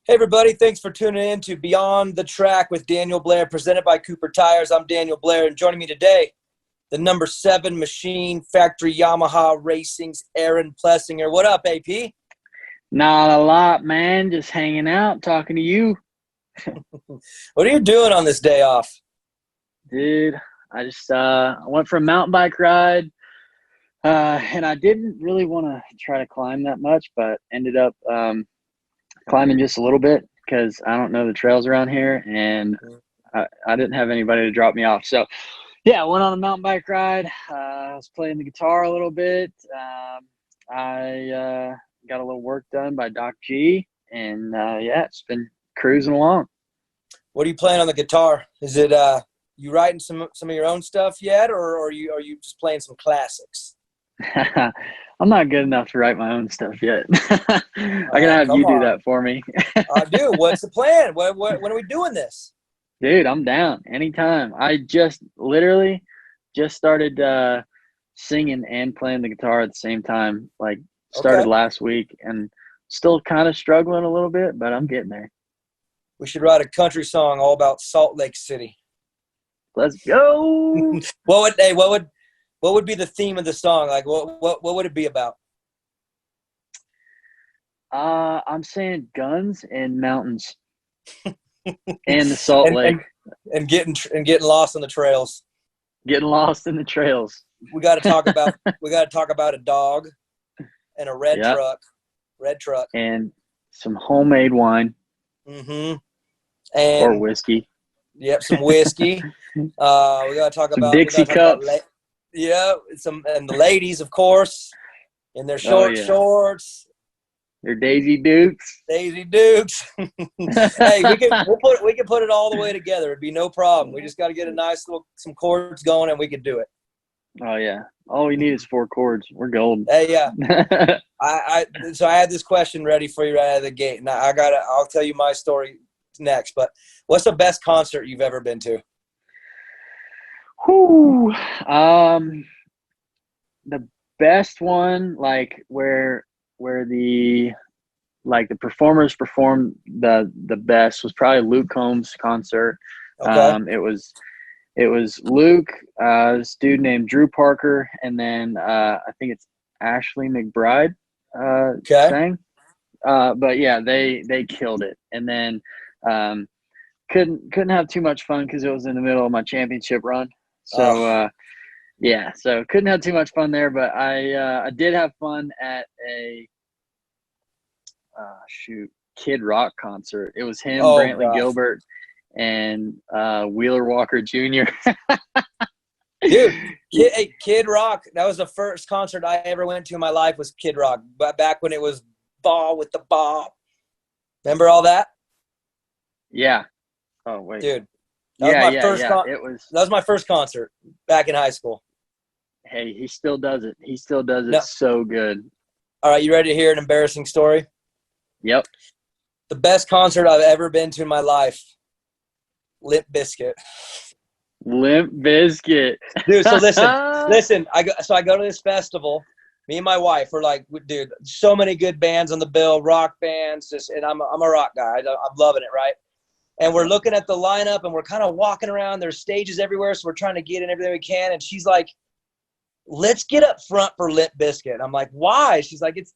Hey, everybody. Thanks for tuning in to Beyond the Track with Daniel Blair, presented by Cooper Tires. I'm Daniel Blair, and joining me today, the number 7 Machine Factory Yamaha Racing's Aaron Plessinger. What up, AP? Not a lot, man. Just hanging out, talking to you. What are you doing on this day off? Dude, I just went for a mountain bike ride, and I didn't really want to try to climb that much, but ended up climbing just a little bit because I don't know the trails around here, and I didn't have anybody to drop me off. So, yeah, I went on a mountain bike ride. I was playing the guitar a little bit. I got a little work done by Doc G, and yeah, it's been cruising along. What are you playing on the guitar? Is it you writing some of your own stuff yet, or are you just playing some classics? I'm not good enough to write my own stuff yet. I gotta have you do that for me. I do. What's the plan? When are we doing this? Dude, I'm down anytime. I just literally just started singing and playing the guitar at the same time. Like started last week, and still kind of struggling a little bit, but I'm getting there. We should write a country song all about Salt Lake City. Let's go. What would be the theme of the song? Like what would it be about? I'm saying guns and mountains and the Salt Lake and getting lost on the trails. Getting lost in the trails. We got to talk about a dog and a red truck and some homemade wine. Mm-hmm. Or whiskey. Yep, some whiskey. We got to talk some about Dixie cups. And the ladies, of course, in their shorts. Their Daisy Dukes. Hey, we can put it all the way together. It'd be no problem. We just got to get a nice some chords going, and we could do it. Oh yeah, all we need is 4 chords. We're golden. Hey, yeah. So I had this question ready for you right out of the gate. Now I'll tell you my story next. But what's the best concert you've ever been to? Whew. The best one, like where the performers performed the best, was probably Luke Combs' concert. Okay. It was Luke, this dude named Drew Parker, and then I think it's Ashley McBride sang. But yeah, they killed it. And then couldn't have too much fun because it was in the middle of my championship run. So yeah, so couldn't have too much fun there. But I did have fun at a Kid Rock concert. It was him, Brantley Gilbert, and Wheeler Walker Jr. Dude, Kid Rock. That was the first concert I ever went to in my life. Was Kid Rock, but back when it was Ball with the Bob. Remember all that? Yeah. Oh wait, dude. That was my first concert back in high school. Hey, he still does it. He still does it so good. All right, you ready to hear an embarrassing story? Yep. The best concert I've ever been to in my life. Limp Bizkit. Limp Bizkit. Dude, so listen. I go to this festival. Me and my wife were like, dude, so many good bands on the bill, rock bands, and I'm a rock guy. I'm loving it, right? And we're looking at the lineup, and we're kind of walking around. There's stages everywhere, so we're trying to get in everything we can. And she's like, let's get up front for Limp Bizkit. I'm like, why? She's like, it's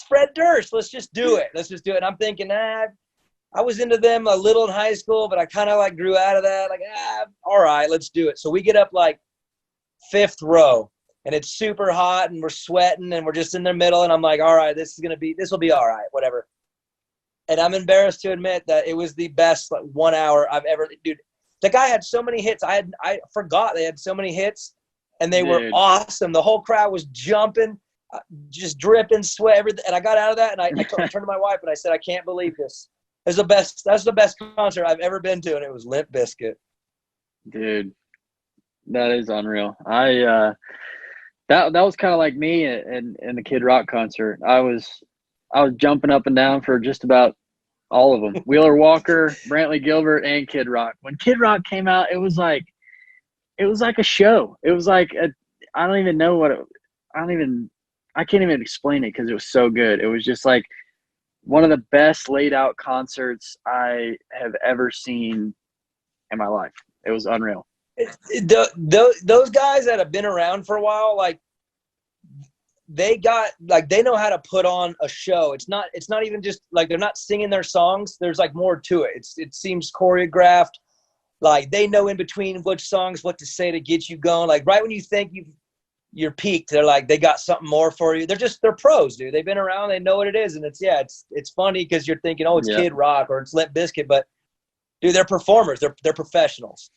Fred Durst. Let's just do it. And I'm thinking, I was into them a little in high school, but I kind of like grew out of that. Like, all right, let's do it. So we get up like 5th row, and it's super hot, and we're sweating, and we're just in the middle. And I'm like, all right, this will be all right, whatever. And I'm embarrassed to admit that it was the best 1 hour I've ever. Dude, the guy had so many hits. I forgot they had so many hits, and they were awesome. The whole crowd was jumping, just dripping sweat, everything. And I got out of that, and I turned to my wife, and I said, I can't believe this. That's the best concert I've ever been to, and it was Limp Bizkit. Dude, that is unreal. That was kind of like me in the Kid Rock concert. I was jumping up and down for just about all of them. Wheeler Walker, Brantley Gilbert, and Kid Rock. When Kid Rock came out, it was like a show. It was like I don't even know what I can't even explain it because it was so good. It was just like one of the best laid out concerts I have ever seen in my life. It was unreal. Those guys that have been around for a while, like they know how to put on a show. It's not even just like they're not singing their songs. There's like more to it. It seems choreographed. Like they know in between which songs what to say to get you going. Like right when you think you're peaked, they're like they got something more for you. They're pros, dude. They've been around. They know what it is, and it's funny because you're thinking, oh, it's Kid Rock or it's Limp Bizkit, but dude, they're performers. They're professionals.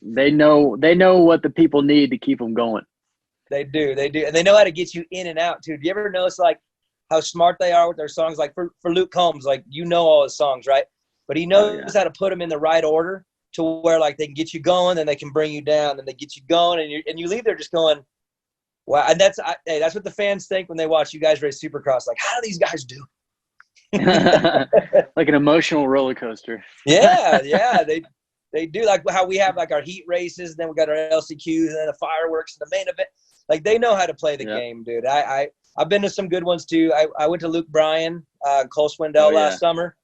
They know what the people need to keep them going. They do, and they know how to get you in and out too. Do you ever notice like how smart they are with their songs? Like for Luke Combs, like all his songs, right? But he knows how to put them in the right order to where like they can get you going, then they can bring you down, then they get you going, and you leave there just going, wow. And that's what the fans think when they watch you guys race Supercross. Like, how do these guys do? Like an emotional roller coaster. Yeah, they do. Like how we have like our heat races, then we got our LCQs, and then the fireworks and the main event. Like they know how to play the game, dude. I've been to some good ones too. I went to Luke Bryan, Cole Swindell last summer.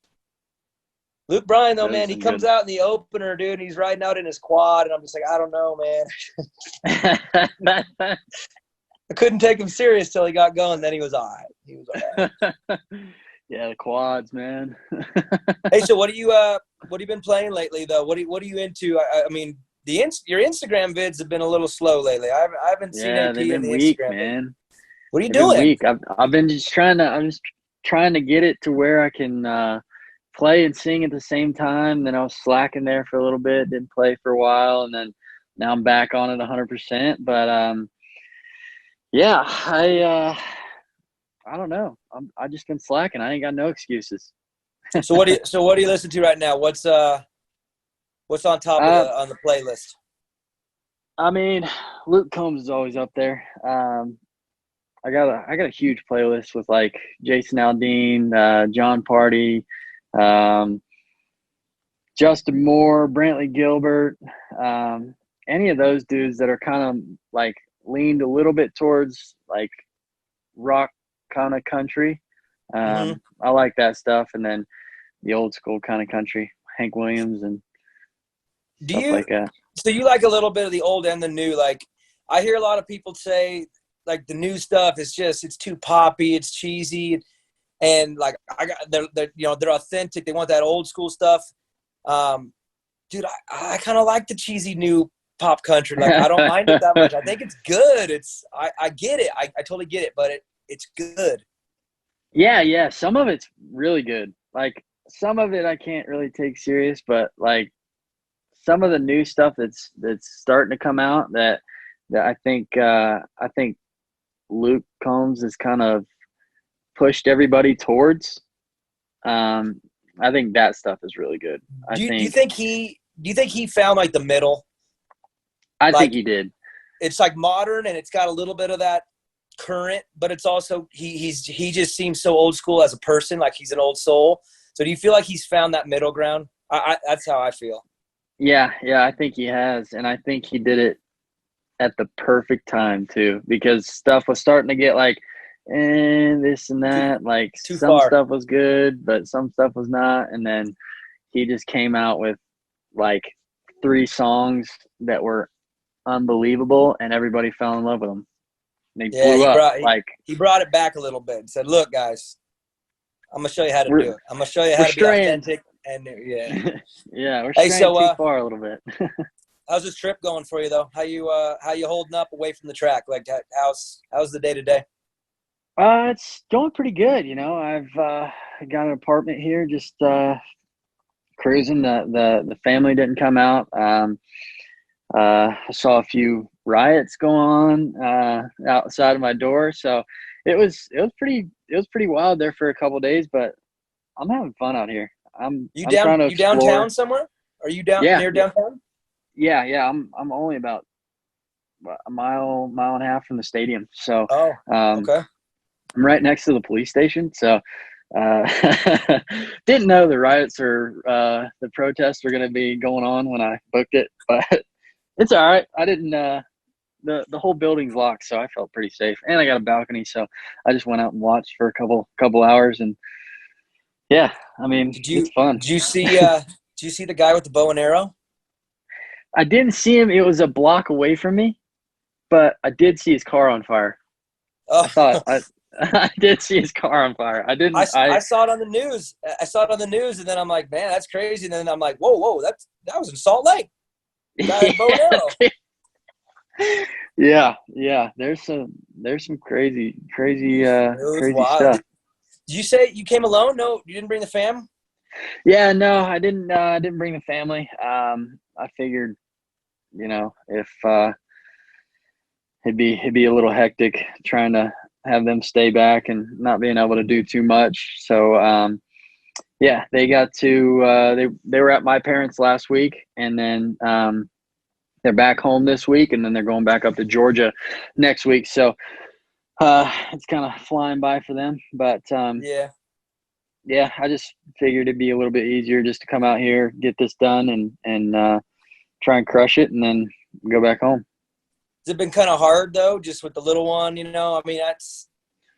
Luke Bryan, though, man, he comes out in the opener, dude, and he's riding out in his quad, and I'm just like, I don't know, man. I couldn't take him serious till he got going. Then he was all right. Yeah, the quads, man. Hey, so what have you been playing lately, though? What are you into? I mean, your Instagram vids have been a little slow lately. I haven't seen AP they've been in the weak, Instagram man. vid. What are you doing? Weak. I've been just trying to get it to where I can play and sing at the same time. Then I was slacking there for a little bit, didn't play for a while, and then now I'm back on it 100%. But yeah, I don't know. I just been slacking. I ain't got no excuses. So what do you listen to right now? What's on top on the playlist? I mean, Luke Combs is always up there. I got a huge playlist with like Jason Aldean, John Party, Justin Moore, Brantley Gilbert, any of those dudes that are kind of like leaned a little bit towards like rock kind of country. I like that stuff, and then the old school kind of country, Hank Williams and stuff like that. So you like a little bit of the old and the new? Like I hear a lot of people say like the new stuff is it's too poppy, it's cheesy, and like they're authentic. They want that old school stuff. Dude, I kind of like the cheesy new pop country. Like I don't mind it that much. I think it's good. I get it. I totally get it, but it's good. Yeah. Some of it's really good. Like some of it I can't really take serious, but like some of the new stuff that's starting to come out that I think Luke Combs has kind of pushed everybody towards. I think that stuff is really good. Do you think he found like the middle? I think he did. It's like modern and it's got a little bit of that current, but it's also he just seems so old school as a person, like he's an old soul. So do you feel like he's found that middle ground? That's how I feel. Yeah, I think he has, and I think he did it at the perfect time too, because stuff was starting to get like this and that, like some stuff was good, but some stuff was not, and then he just came out with like 3 songs that were unbelievable, and everybody fell in love with them. They blew up. He brought it back a little bit and said, "Look, guys, I'm gonna show you how to do it. I'm gonna show you how to be authentic." And yeah, we're straying too far a little bit. How's this trip going for you, though? How you holding up away from the track? Like, how's the day to day? It's going pretty good. You know, I've got an apartment here, just cruising. The family didn't come out. I saw a few riots go on outside of my door, so it was pretty wild there for a couple of days. But I'm having fun out here. You downtown somewhere? Are you near downtown? Yeah. I'm only about a mile and a half from the stadium. So okay. I'm right next to the police station. So didn't know the riots or the protests were going to be going on when I booked it, but it's all right. I didn't the whole building's locked, so I felt pretty safe. And I got a balcony, so I just went out and watched for a couple hours, and Yeah, I mean, it's fun. Did you see the guy with the bow and arrow? I didn't see him. It was a block away from me, but I did see his car on fire. Oh, I thought I did see his car on fire. I didn't. I saw it on the news. I saw it on the news, and then I'm like, man, that's crazy. And then I'm like, whoa, that was in Salt Lake. Guy with bow and arrow. Yeah. There's some crazy wild. stuff. Did you say you came alone? No, you didn't bring the fam? Yeah, no, I didn't bring the family. I figured, if it'd be a little hectic trying to have them stay back and not being able to do too much. So yeah, they got to they were at my parents' last week, and then they're back home this week, and then they're going back up to Georgia next week. So it's kind of flying by for them. But yeah, I just figured it'd be a little bit easier just to come out here, get this done, and try and crush it, and then go back home. Has it been kind of hard though, just with the little one? I mean, that's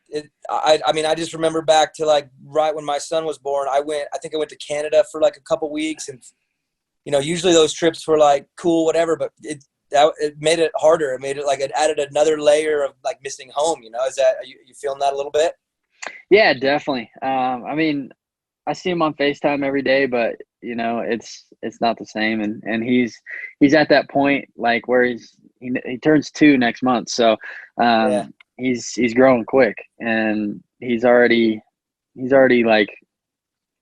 it. I mean, I just remember back to like right when my son was born. I think I went to Canada for like a couple weeks, and usually those trips were like cool, whatever, but it made it harder. It made it like it added another layer of like missing home. Is that are you feeling that a little bit? Yeah, definitely. I mean, I see him on FaceTime every day, but it's not the same. And he's at that point like where he turns 2 next month. So he's growing quick, and he's already like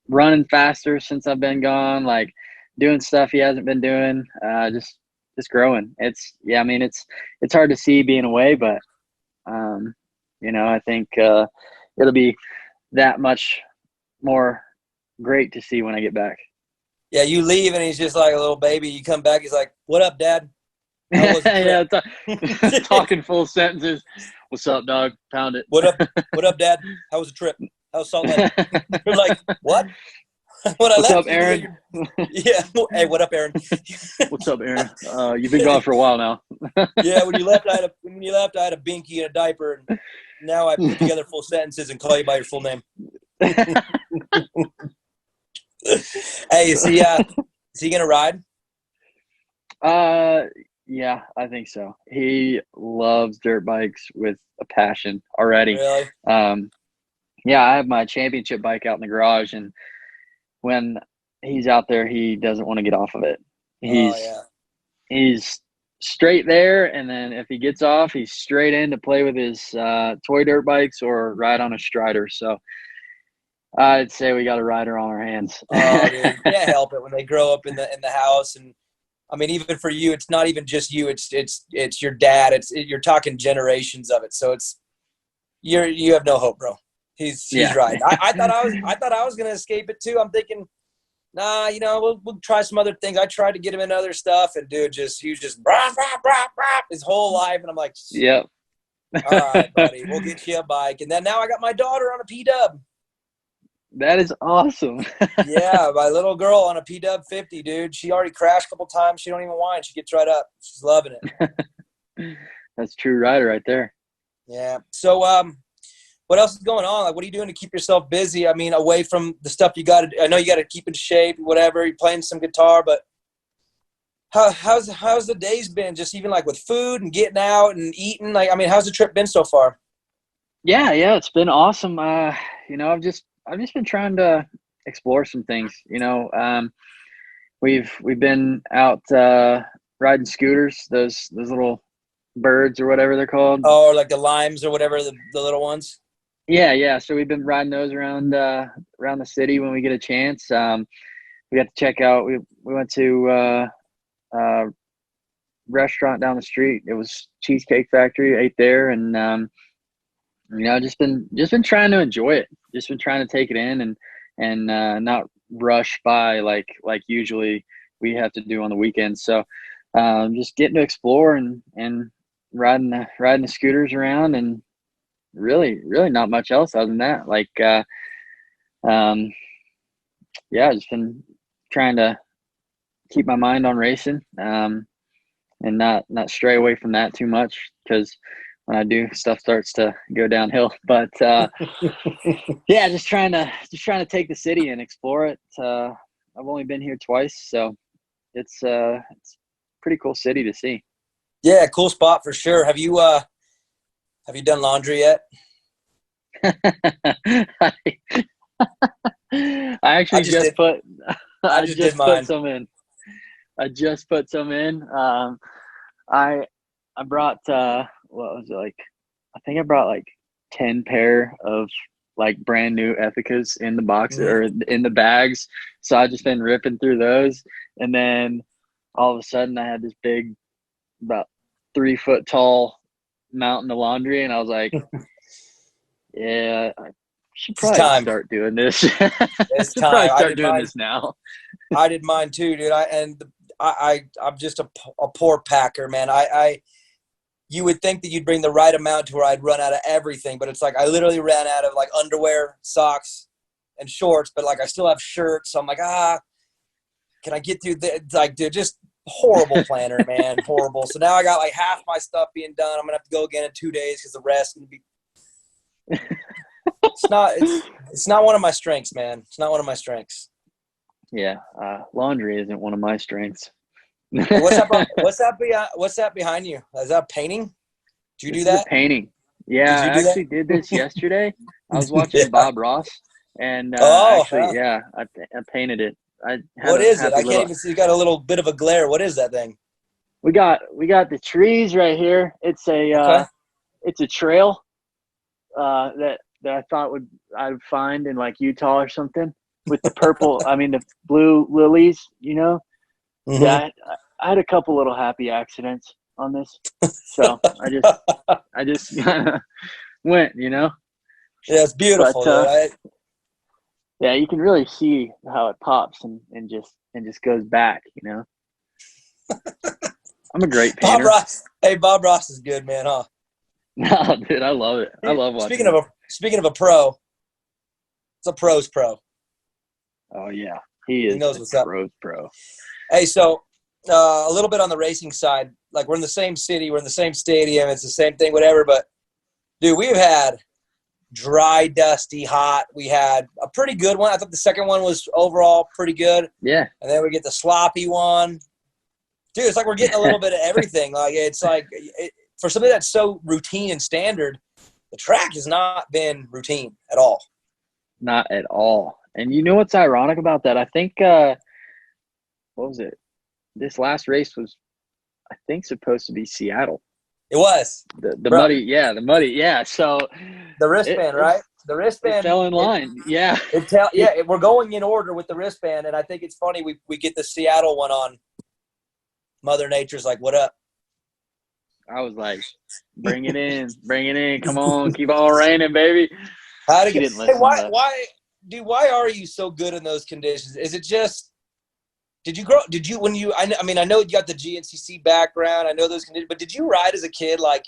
running faster since I've been gone, like doing stuff he hasn't been doing, just growing. I mean, it's hard to see being away, but I think it'll be that much more great to see when I get back. Yeah, you leave and he's just like a little baby. You come back, he's like, "What up, Dad?" Yeah, talking full sentences. What's up, dog? Pound it. What up, Dad? How was the trip? How was Salt Lake? You're like, what? What's up, Aaron? Yeah. Hey, what up, Aaron? What's up, Aaron? You've been gone for a while now. Yeah, when you left, I had a binky and a diaper, and now I put together full sentences and call you by your full name. Hey, is he gonna ride? Yeah, I think so. He loves dirt bikes with a passion already. Really? Yeah, I have my championship bike out in the garage, and when he's out there, he doesn't want to get off of it. He's straight there, and then if he gets off, he's straight in to play with his toy dirt bikes or ride on a Strider. So I'd say we got a rider on our hands. Oh, dude, you can't help it when they grow up in the house. And I mean, even for you, it's not even just you. It's your dad. You're talking generations of it. So you have no hope, bro. He's right. I thought I was gonna escape it too. I'm thinking, nah, we'll try some other things. I tried to get him into other stuff, and dude, he was just his whole life, and I'm like, yep. All right, buddy, we'll get you a bike. And then now I got my daughter on a P-Dub. That is awesome. Yeah, my little girl on a P-Dub 50, dude. She already crashed a couple times. She don't even whine. She gets right up. She's loving it. That's true rider right there. Yeah. So, what else is going on? Like, what are you doing to keep yourself busy? I mean, away from the stuff you got to – I know you got to keep in shape, whatever. You're playing some guitar, but how's the days been? Just even, like, with food and getting out and eating? Like, I mean, how's the trip been so far? Yeah, it's been awesome. I've just been trying to explore some things. We've been out riding scooters, those little birds or whatever they're called. Oh, or like the limes or whatever, the little ones. Yeah. So we've been riding those around the city when we get a chance. We got to check out. We went to a restaurant down the street. It was Cheesecake Factory. Ate there, and just been trying to enjoy it. Just been trying to take it in and not rush by like usually we have to do on the weekends. So just getting to explore and riding the scooters around, and really not much else other than that. Like just been trying to keep my mind on racing and not stray away from that too much, because when I do, stuff starts to go downhill. But yeah, just trying to take the city and explore it. I've only been here twice, so it's a pretty cool city to see. Yeah, cool spot for sure. Have you done laundry yet? I actually just put some in. I just put some in. I brought what was it, like, I think I brought like 10 pair of like brand new Ethicas in the box or in the bags. So I just been ripping through those, and then all of a sudden I had this big, about 3 foot tall mountain of laundry, and I was like, yeah, I should probably start doing this. It's time. Start doing this now. I did mine too, dude. I'm just a poor packer, man. You would think that you'd bring the right amount to where I'd run out of everything, but it's like I literally ran out of like underwear, socks, and shorts, but like I still have shirts. So I'm like, can I get through like, dude, just horrible planner, man, horrible. So now I got like half my stuff being done. I'm gonna have to go again in 2 days because the rest gonna be. It's not one of my strengths, man. It's not one of my strengths. Yeah, laundry isn't one of my strengths. What's that behind you? Is that painting? Did you do that? Painting. Yeah, I actually did this yesterday. I was watching Bob Ross, and I painted it. What is it? I can't even see. You got a little bit of a glare. What is that thing? We got the trees right here. It's a trail that I thought I'd find in like Utah or something, with the purple. I mean the blue lilies. You know. Mm-hmm. Yeah, I had a couple little happy accidents on this, so I just went, you know. Yeah, it's beautiful. But, right? Yeah, you can really see how it pops and just goes back, you know. I'm a great painter. Bob Ross is good, man, huh? No, dude, I love it. I love watching. Speaking of a pro, it's a pro's pro. Oh yeah, he knows what's up. Pro. Hey, so a little bit on the racing side, like we're in the same city, we're in the same stadium, it's the same thing, whatever. But dude, we've had dry, dusty, hot. We had a pretty good one. I thought the second one was overall pretty good. Yeah. And then we get the sloppy one. Dude, it's like we're getting a little bit of everything. Like it's like for something that's so routine and standard, the track has not been routine at all. Not at all. And you know what's ironic about that? I think what was it? This last race was, I think, supposed to be Seattle. It was the muddy, the muddy, yeah. So the wristband, right? The wristband fell in line. We're going in order with the wristband, and I think it's funny we get the Seattle one on. Mother Nature's like, "What up?" I was like, "Bring it in, come on, keep on raining, baby." How to get? Hey, why are you so good in those conditions? Is it just? Did you when you, I know you got the GNCC background. I know those conditions, but did you ride as a kid, like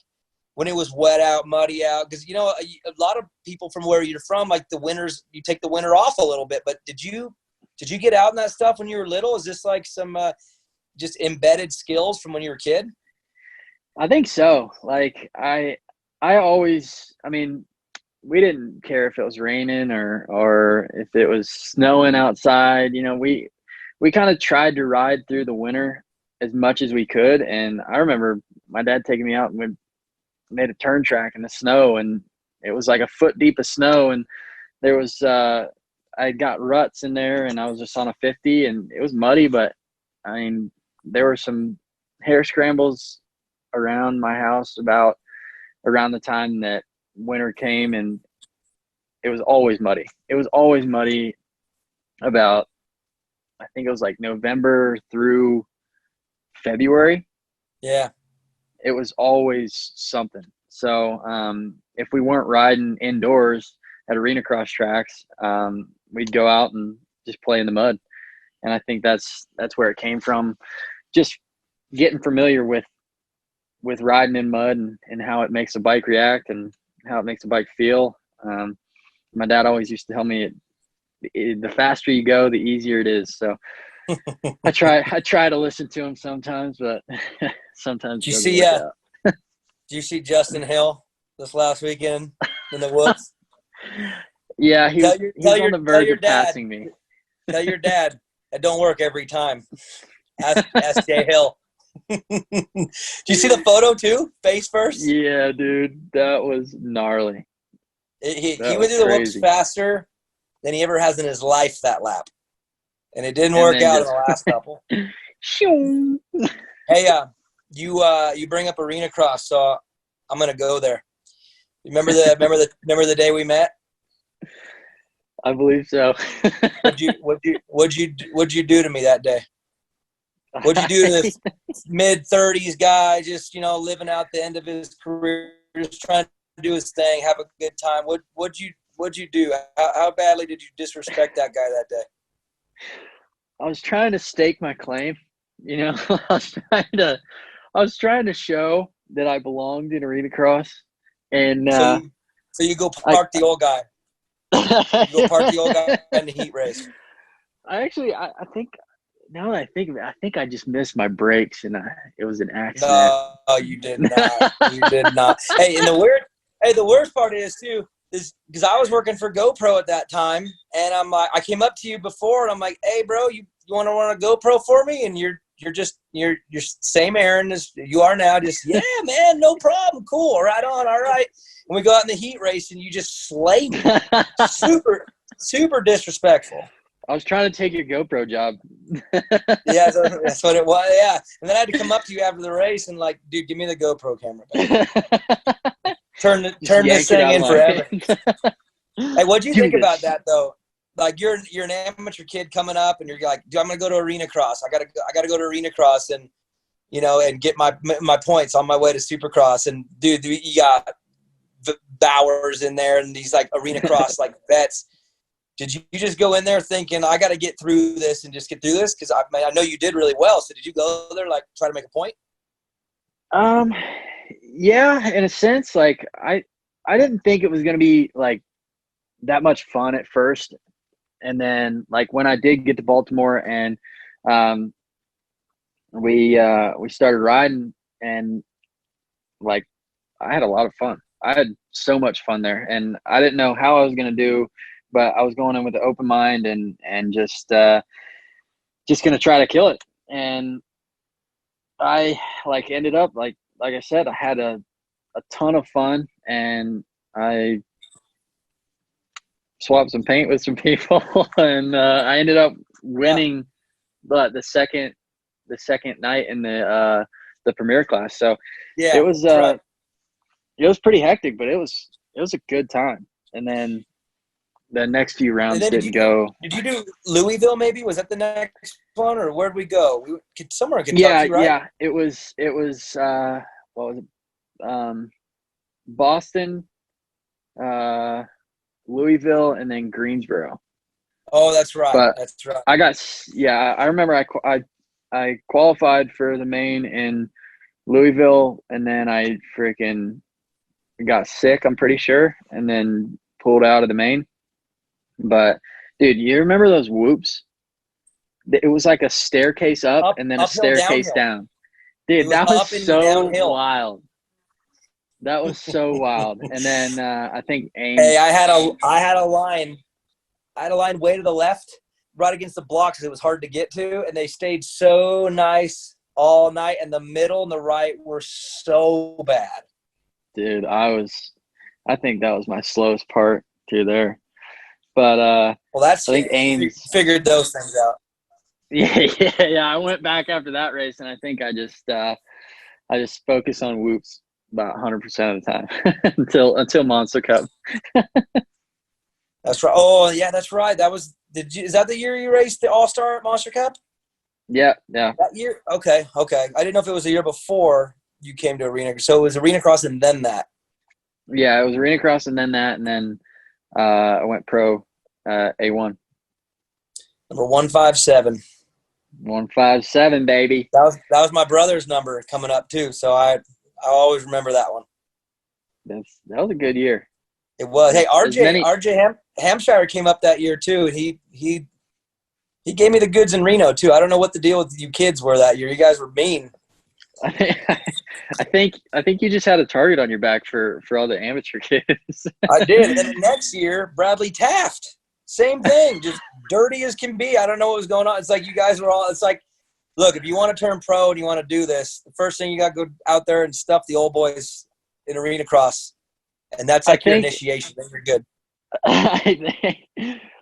when it was wet out, muddy out? Because, you know, a lot of people from where you're from, like the winters, you take the winter off a little bit, but did you get out in that stuff when you were little? Is this like some just embedded skills from when you were a kid? I think so. Like I always, we didn't care if it was raining or if it was snowing outside. You know, we kind of tried to ride through the winter as much as we could. And I remember my dad taking me out and we made a turn track in the snow, and it was like a foot deep of snow. And there was, I got ruts in there, and I was just on a 50, and it was muddy, but there were some hair scrambles around my house about around the time that winter came, and it was always muddy. It was always muddy about, I think it was like November through February. Yeah. It was always something. So if we weren't riding indoors at arena cross tracks, we'd go out and just play in the mud. And I think that's where it came from. Just getting familiar with riding in mud and how it makes a bike react and how it makes a bike feel. My dad always used to tell me the faster you go, the easier it is. So I try to listen to him sometimes, but sometimes did you Did you see Justin Hill this last weekend in the woods? Yeah, he was on the verge of passing me. Tell your dad that don't work every time. Ask Jay Hill. Do you see the photo too? Face first? Yeah, dude. That was gnarly. He went through the whoops faster than he ever has in his life that lap. And it didn't work out in the last couple. Hey, you bring up arena cross, so I'm gonna go there. Remember the day we met? I believe so. What'd you do to me that day? What'd you do to this mid-30s guy, just living out the end of his career, just trying to do his thing, have a good time? What'd you do? How badly did you disrespect that guy that day? I was trying to stake my claim. I was trying to show that I belonged in arena cross, and so you go park the old guy. You go park the old guy in the heat race. I think now that I think of it, I think I just missed my brakes, and it was an accident. No, you did not. You did not. Hey, and the worst part is too, is because I was working for GoPro at that time, and I'm like, I came up to you before, and I'm like, hey, bro, you want to run a GoPro for me? And you're same errand as you are now. Just yeah, man, no problem, cool, right on, all right. And we go out in the heat race, and you just slay me, super disrespectful. I was trying to take your GoPro job. Yeah, that's what it was. Yeah, and then I had to come up to you after the race and like, dude, give me the GoPro camera back. Turn this thing in forever. Hey, what'd you think about that though? Like you're an amateur kid coming up, and you're like, dude, I'm gonna go to arena cross. I gotta go to arena cross and and get my points on my way to Supercross. And dude, you got Bowers in there and these like arena cross like vets. Did you just go in there thinking I got to get through this and just get through this? Because I know you did really well. So did you go there like try to make a point? Yeah, in a sense. Like I didn't think it was gonna be like that much fun at first, and then like when I did get to Baltimore and we started riding, and like I had a lot of fun. I had so much fun there, and I didn't know how I was gonna do. But I was going in with an open mind and just going to try to kill it. And I like ended up like I said, I had a ton of fun, and I swapped some paint with some people, and I ended up winning the second night in the premier class. So yeah, it was pretty hectic, but it was a good time. And then the next few rounds didn't go. Did you do Louisville maybe? Was that the next one, or where'd we go? Somewhere in Kentucky, right? Yeah. It was what was it? Boston, Louisville, and then Greensboro. Oh, that's right. But that's right. I remember I qualified for the main in Louisville, and then I freaking got sick, I'm pretty sure, and then pulled out of the main. But dude, you remember those whoops? It was like a staircase up and then a staircase down. Dude, that was so wild. That was so wild. And then I think Ames. Hey, I had a line way to the left, right against the blocks. It was hard to get to, and they stayed so nice all night. And the middle and the right were so bad. Dude, I think that was my slowest part through there. But I think Ames figured those things out. Yeah. I went back after that race, and I think I just focused on whoops about 100% of the time until Monster Cup. That's right. Oh yeah, that's right. Is that the year you raced the All-Star Monster Cup? Yeah. That year? Okay. I didn't know if it was the year before you came to arena. So it was arena cross and then that. Yeah, it was arena cross and then that, and then I went pro A1. Number 157. 157, baby. That was my brother's number coming up too. So I always remember that one. That was a good year. It was. Hey, RJ Hampshire came up that year too. He gave me the goods in Reno too. I don't know what the deal with you kids were that year. You guys were mean. I think you just had a target on your back for all the amateur kids. I did. And then the next year, Bradley Taft, same thing, just dirty as can be. I don't know what was going on. It's like you guys were all. It's like, look, if you want to turn pro and you want to do this, the first thing you got to go out there and stuff the old boys in arena cross, and that's like your initiation. Then you're good.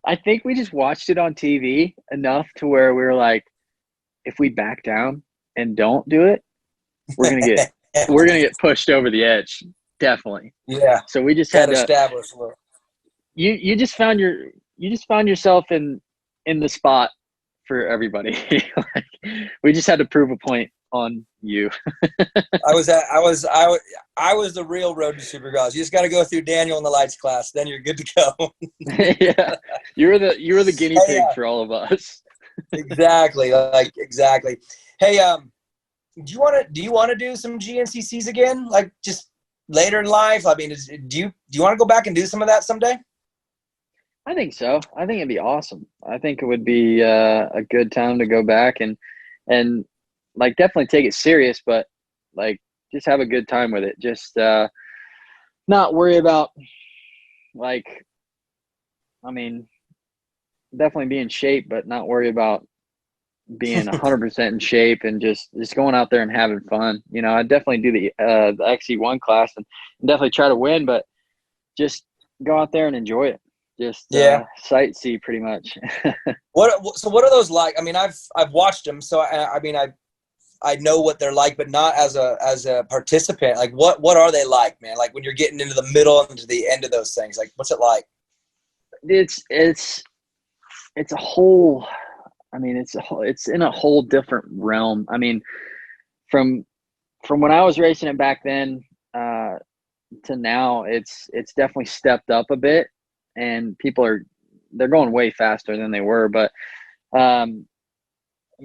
I think we just watched it on TV enough to where we were like, if we back down and don't do it, we're gonna get pushed over the edge, definitely. Yeah. So we just had to establish. You just found yourself in the spot for everybody. Like, we just had to prove a point on you. I was the real road to Supercross. You just got to go through Daniel in the lights class, then you're good to go. Yeah, you were the guinea pig for all of us. Exactly. Hey, do you want to do some GNCCs again? Like just later in life? I mean, do you want to go back and do some of that someday? I think so. I think it'd be awesome. I think it would be a good time to go back and like definitely take it serious, but like just have a good time with it. Just not worry about like, I mean, definitely be in shape, but not worry about being 100% in shape and just going out there and having fun. You know, I definitely do the XC1 class and definitely try to win, but just go out there and enjoy it. Just sightsee pretty much. What are those like? I mean, I've watched them, so I mean I know what they're like, but not as a participant. Like what are they like, man? Like when you're getting into the middle and to the end of those things, like what's it like? It's a whole, I mean, it's in a whole different realm. I mean, from when I was racing it back then to now, it's definitely stepped up a bit, and they're going way faster than they were. But you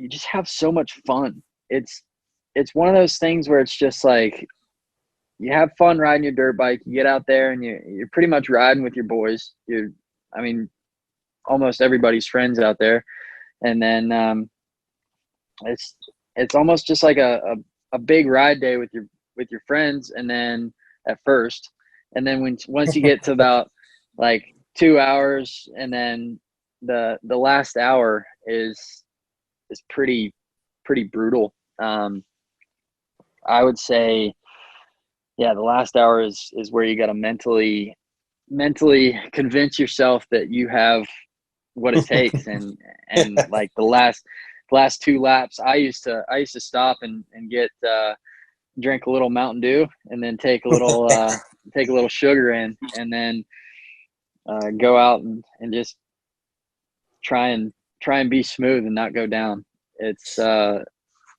just have so much fun. It's one of those things where it's just like you have fun riding your dirt bike. You get out there and you're pretty much riding with your boys. I mean, almost everybody's friends out there. And then it's almost just like a big ride day with your friends. And then at first, and then once you get to about like 2 hours, and then the last hour is pretty brutal. I would say, yeah, the last hour is where you got to mentally convince yourself that you have what it takes. and like the last 2 laps, I used to stop and get drink a little Mountain Dew and then take a little sugar in, and then go out and just try and be smooth and not go down.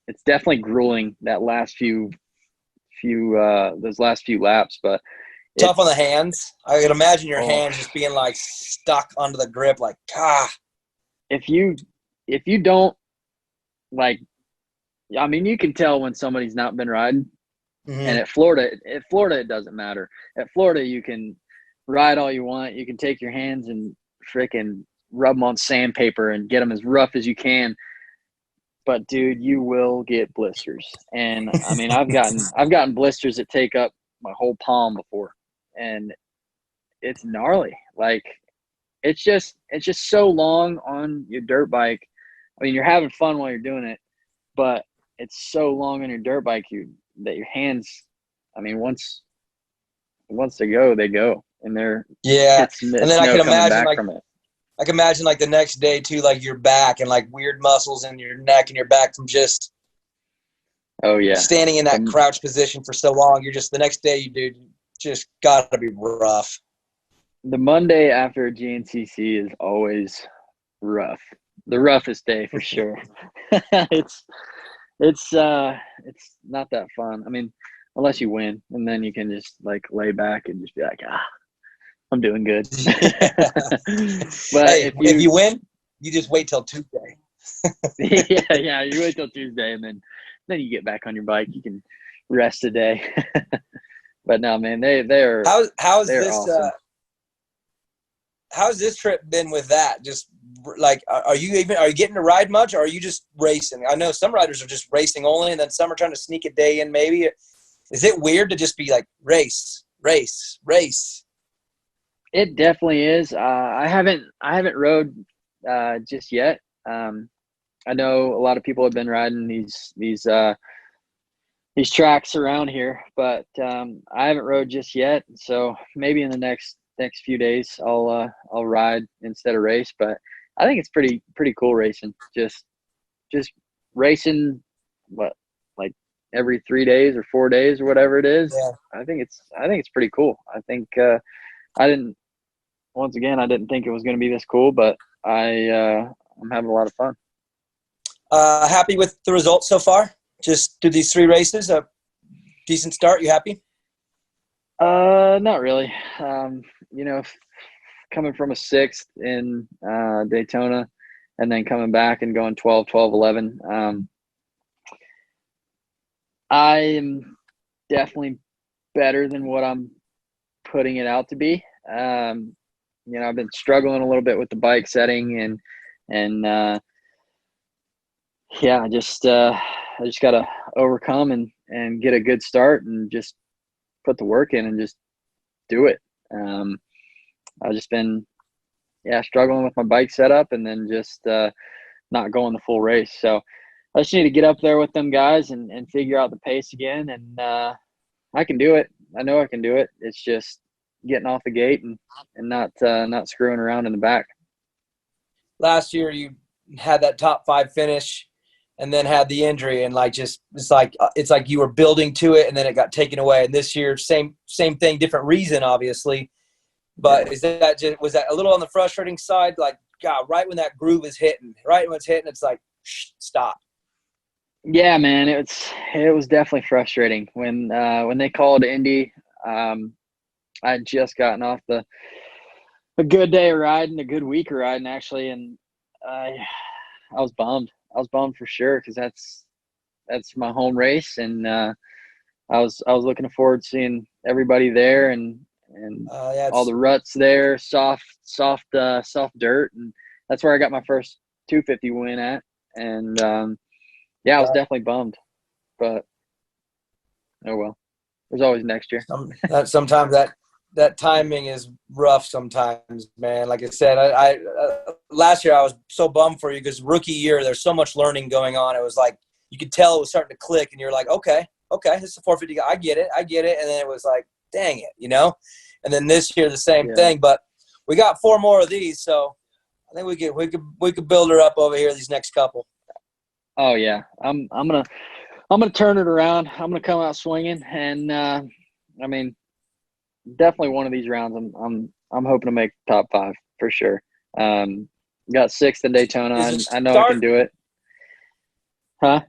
It's definitely grueling that last those last few laps, but tough on the hands. I could imagine your hands just being like stuck onto the grip, like if you don't, like, I mean, you can tell when somebody's not been riding. Mm-hmm. And at Florida it doesn't matter. At Florida you can ride all you want. You can take your hands and freaking rub them on sandpaper and get them as rough as you can. But dude, you will get blisters. And I mean, I've gotten blisters that take up my whole palm before, and it's gnarly. Like it's just so long on your dirt bike. I mean, you're having fun while you're doing it, but it's so long on your dirt bike that your hands, I mean, once they go, and they're and then I can imagine I can imagine like the next day too, like your back and like weird muscles in your neck and your back from just standing in that crouch position for so long. You're just the next day, you just gotta be rough. The Monday after a GNCC is always rough. The roughest day for sure. It's not that fun. I mean, unless you win, and then you can just like lay back and just be like, I'm doing good. But hey, if you win, you just wait till Tuesday. yeah, you wait till Tuesday, and then you get back on your bike. You can rest a day. But no, man, how's this awesome. How's this trip been with that? Just like, are you getting to ride much, or are you just racing? I know some riders are just racing only, and then some are trying to sneak a day in maybe. Is it weird to just be like race, race, race? It definitely is. I haven't rode just yet. I know a lot of people have been riding these tracks around here, but I haven't rode just yet. So maybe in the next few days I'll ride instead of race. But I think it's pretty cool racing. Just racing like every 3 days or 4 days or whatever it is. Yeah. I think it's pretty cool. I think I didn't think it was going to be this cool, but I'm having a lot of fun. Happy with the results so far? Just through these 3 races, a decent start. You happy? Not really. Coming from a 6th in Daytona and then coming back and going 12, 11, I am definitely better than what I'm putting it out to be. I've been struggling a little bit with the bike setting and I just got to overcome and get a good start and just put the work in and just do it. I've just been, struggling with my bike setup and then just not going the full race. So I just need to get up there with them guys and figure out the pace again. And I can do it. I know I can do it. It's just getting off the gate and not screwing around in the back. Last year you had that top 5 finish and then had the injury, and it's like you were building to it and then it got taken away. And this year, same thing, different reason, obviously. But was that a little on the frustrating side? Like, God, right when that groove is hitting, it's like, stop. Yeah, man, it was definitely frustrating when they called Indy. I had just gotten off a good day of riding, a good week of riding actually, and I was bummed. I was bummed for sure because that's my home race, and I was looking forward to seeing everybody there and all the ruts there, soft dirt, and that's where I got my first 250 win at, and I was definitely bummed, but oh well. There's always next year. Sometimes that timing is rough sometimes, man. Like I said, I last year I was so bummed for you because rookie year, there's so much learning going on. It was like you could tell it was starting to click, and you're like, okay, this is a 450 guy. I get it. And then it was like, dang it, And then this year the same thing, but we got 4 more of these, so I think we could build her up over here these next couple. Oh yeah, I'm gonna turn it around. I'm gonna come out swinging, and definitely one of these rounds. I'm hoping to make top 5 for sure. Got 6th in Daytona. I know I can do it. Huh?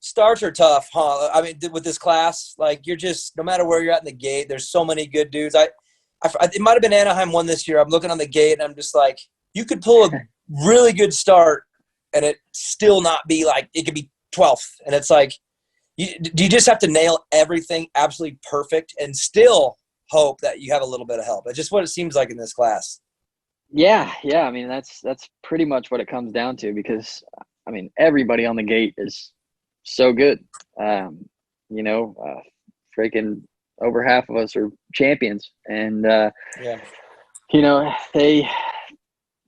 Starts are tough, huh? I mean, with this class, like you're just no matter where you're at in the gate. There's so many good dudes. It might have been Anaheim one this year. I'm looking on the gate, and I'm just like, you could pull a really good start, and it still not be like it could be 12th, and it's like. Do you just have to nail everything absolutely perfect and still hope that you have a little bit of help? It's just what it seems like in this class. Yeah. I mean, that's pretty much what it comes down to because, everybody on the gate is so good. Freaking over half of us are champions. And, they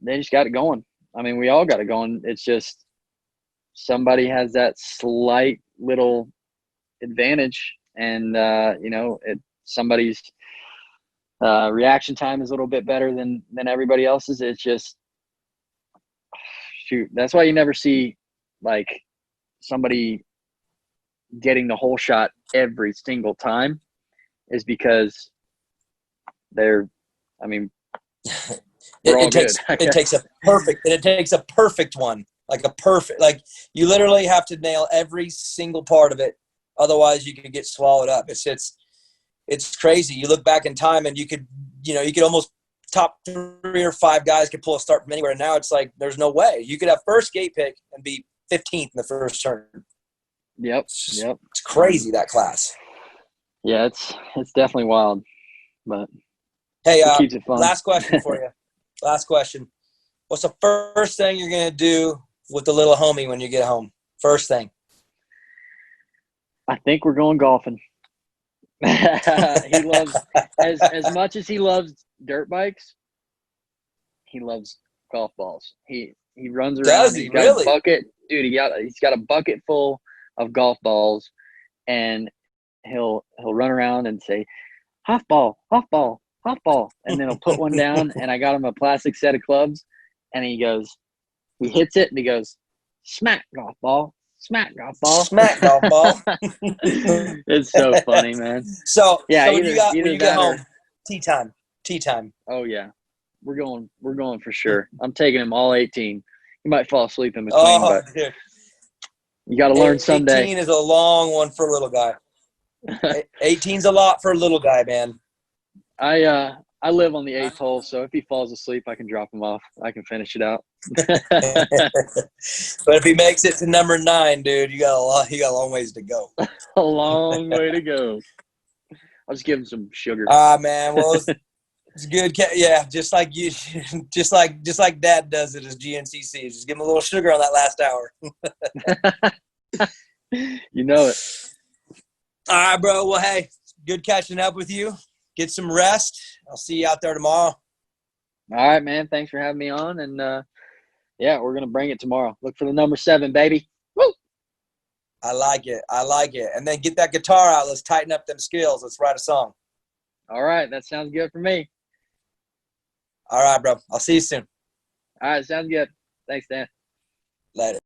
just got it going. I mean, we all got it going. It's just somebody has that slight little advantage, and somebody's reaction time is a little bit better than everybody else's. It's just shoot. That's why you never see like somebody getting the whole shot every single time, is because they're. I mean, it takes a perfect one. Like you literally have to nail every single part of it. Otherwise you could get swallowed up. It's crazy. You look back in time and you could almost top 3 or 5 guys could pull a start from anywhere. Now it's like, there's no way you could have first gate pick and be 15th in the first turn. Yep. It's crazy, that class. Yeah. It's definitely wild, but hey, it keeps it fun. Last question for you. Last question. What's the first thing you're going to do with the little homie when you get home? First thing. I think we're going golfing. He loves, as much as he loves dirt bikes, he loves golf balls. He runs around. Does he really? A bucket, dude. He's got a bucket full of golf balls, and he'll run around and say, "Half ball, half ball, half ball," and then he'll put one down. And I got him a plastic set of clubs, and he hits it, and he goes, "Smack golf ball, smack golf ball, smack golf ball." It's so funny, man. So yeah, so when you get home, tee time. Oh yeah, we're going for sure. I'm taking him all 18. He might fall asleep in between, but dude. You got to learn someday. 18 is a long one for a little guy. 18's a lot for a little guy, man. I live on the 8th hole, so if he falls asleep, I can drop him off. I can finish it out. But if he makes it to number 9, dude, you got a long ways to go. A long way to go. I'll just give him some sugar. Man, well, it's good. Yeah, just like you, just like Dad does it as GNCC. Just give him a little sugar on that last hour. You know it. All right, bro. Well, hey, good catching up with you. Get some rest. I'll see you out there tomorrow. All right, man. Thanks for having me on. And, yeah, we're going to bring it tomorrow. Look for the number 7, baby. Woo! I like it. And then get that guitar out. Let's tighten up them skills. Let's write a song. All right. That sounds good for me. All right, bro. I'll see you soon. All right. Sounds good. Thanks, Dan. Later.